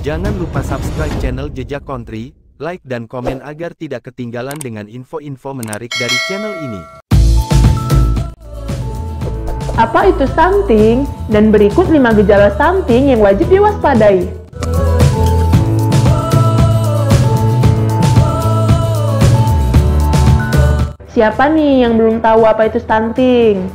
Jangan lupa subscribe channel Jejak Country, like dan komen agar tidak ketinggalan dengan info-info menarik dari channel ini. Apa itu stunting? Dan berikut 5 gejala stunting yang wajib diwaspadai. Siapa nih yang belum tahu apa itu stunting?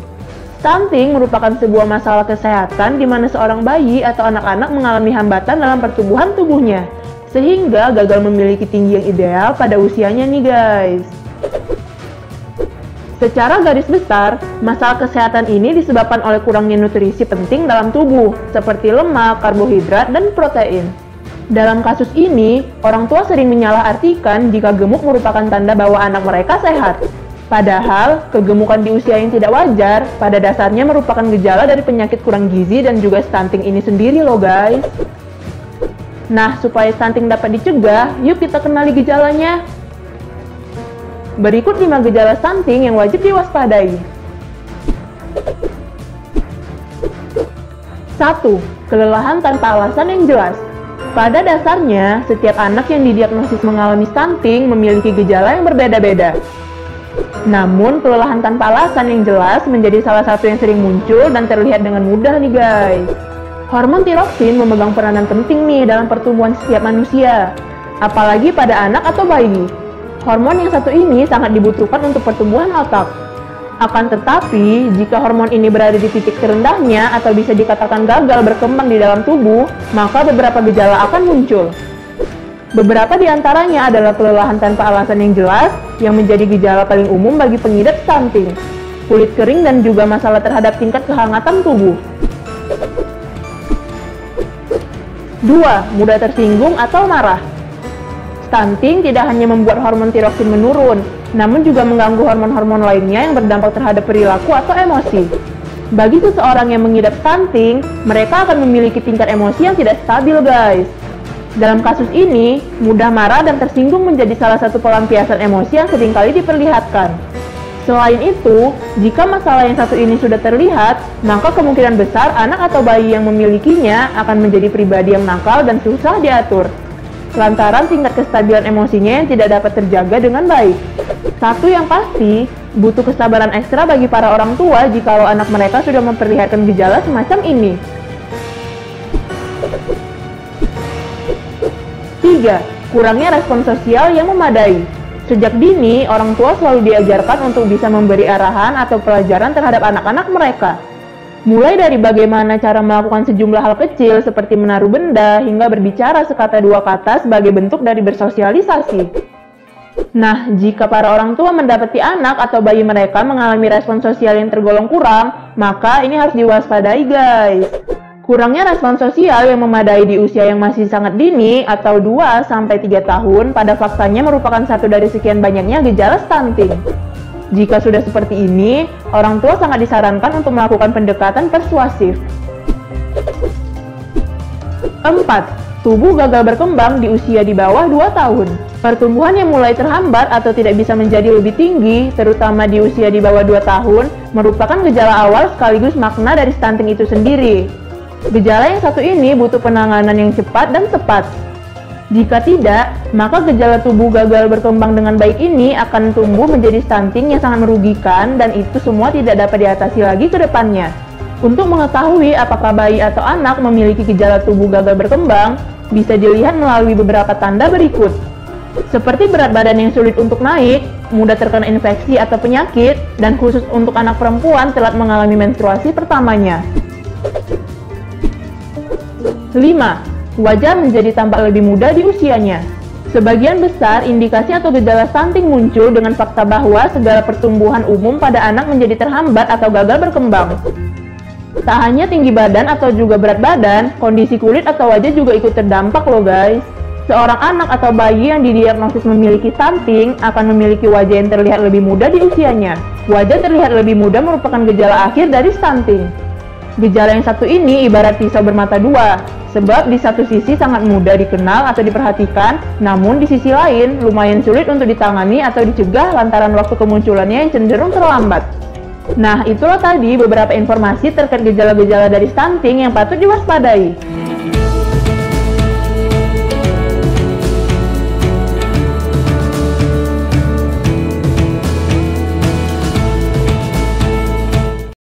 Stunting merupakan sebuah masalah kesehatan di mana seorang bayi atau anak-anak mengalami hambatan dalam pertumbuhan tubuhnya, sehingga gagal memiliki tinggi yang ideal pada usianya nih guys. Secara garis besar, masalah kesehatan ini disebabkan oleh kurangnya nutrisi penting dalam tubuh, seperti lemak, karbohidrat, dan protein. Dalam kasus ini, orang tua sering menyalahartikan jika gemuk merupakan tanda bahwa anak mereka sehat. Padahal, kegemukan di usia yang tidak wajar pada dasarnya merupakan gejala dari penyakit kurang gizi dan juga stunting ini sendiri loh guys. Nah, supaya stunting dapat dicegah, yuk kita kenali gejalanya. Berikut 5 gejala stunting yang wajib diwaspadai. 1. Kelelahan tanpa alasan yang jelas. Pada dasarnya, setiap anak yang didiagnosis mengalami stunting memiliki gejala yang berbeda-beda. Namun, kelelahan tanpa alasan yang jelas menjadi salah satu yang sering muncul dan terlihat dengan mudah nih guys. Hormon tiroksin memegang peranan penting nih dalam pertumbuhan setiap manusia, apalagi pada anak atau bayi. Hormon yang satu ini sangat dibutuhkan untuk pertumbuhan otak. Akan tetapi, jika hormon ini berada di titik terendahnya atau bisa dikatakan gagal berkembang di dalam tubuh, maka beberapa gejala akan muncul. Beberapa di antaranya adalah kelelahan tanpa alasan yang jelas, yang menjadi gejala paling umum bagi pengidap stunting, kulit kering dan juga masalah terhadap tingkat kehangatan tubuh. 2. Mudah tersinggung atau marah. Stunting tidak hanya membuat hormon tiroksin menurun, namun juga mengganggu hormon-hormon lainnya yang berdampak terhadap perilaku atau emosi. Bagi seseorang yang mengidap stunting, mereka akan memiliki tingkat emosi yang tidak stabil guys. Dalam kasus ini, mudah marah dan tersinggung menjadi salah satu pelampiasan emosi yang seringkali diperlihatkan. Selain itu, jika masalah yang satu ini sudah terlihat, maka kemungkinan besar anak atau bayi yang memilikinya akan menjadi pribadi yang nakal dan susah diatur, lantaran tingkat kestabilan emosinya yang tidak dapat terjaga dengan baik. Satu yang pasti, butuh kesabaran ekstra bagi para orang tua jikalau anak mereka sudah memperlihatkan gejala semacam ini. 3. Kurangnya respon sosial yang memadai. Sejak dini, orang tua selalu diajarkan untuk bisa memberi arahan atau pelajaran terhadap anak-anak mereka. Mulai dari bagaimana cara melakukan sejumlah hal kecil seperti menaruh benda hingga berbicara sekata dua kata sebagai bentuk dari bersosialisasi. Nah, jika para orang tua mendapati anak atau bayi mereka mengalami respon sosial yang tergolong kurang, maka ini harus diwaspadai guys. Kurangnya respon sosial yang memadai di usia yang masih sangat dini atau 2-3 tahun pada faktanya merupakan satu dari sekian banyaknya gejala stunting. Jika sudah seperti ini, orang tua sangat disarankan untuk melakukan pendekatan persuasif. 4. Tubuh gagal berkembang di usia di bawah 2 tahun. Pertumbuhan yang mulai terhambat atau tidak bisa menjadi lebih tinggi, terutama di usia di bawah 2 tahun, merupakan gejala awal sekaligus makna dari stunting itu sendiri. Gejala yang satu ini butuh penanganan yang cepat dan tepat. Jika tidak, maka gejala tubuh gagal berkembang dengan baik ini akan tumbuh menjadi stunting yang sangat merugikan dan itu semua tidak dapat diatasi lagi ke depannya. Untuk mengetahui apakah bayi atau anak memiliki gejala tubuh gagal berkembang, bisa dilihat melalui beberapa tanda berikut. Seperti berat badan yang sulit untuk naik, mudah terkena infeksi atau penyakit, dan khusus untuk anak perempuan telat mengalami menstruasi pertamanya. 5. Wajah menjadi tampak lebih muda di usianya. Sebagian besar indikasi atau gejala stunting muncul dengan fakta bahwa segala pertumbuhan umum pada anak menjadi terhambat atau gagal berkembang. Tak hanya tinggi badan atau juga berat badan, kondisi kulit atau wajah juga ikut terdampak loh guys. Seorang anak atau bayi yang didiagnosis memiliki stunting akan memiliki wajah yang terlihat lebih muda di usianya. Wajah terlihat lebih muda merupakan gejala akhir dari stunting. Gejala yang satu ini ibarat pisau bermata dua, sebab di satu sisi sangat mudah dikenal atau diperhatikan, namun di sisi lain lumayan sulit untuk ditangani atau dicegah lantaran waktu kemunculannya yang cenderung terlambat. Nah, itulah tadi beberapa informasi terkait gejala-gejala dari stunting yang patut diwaspadai.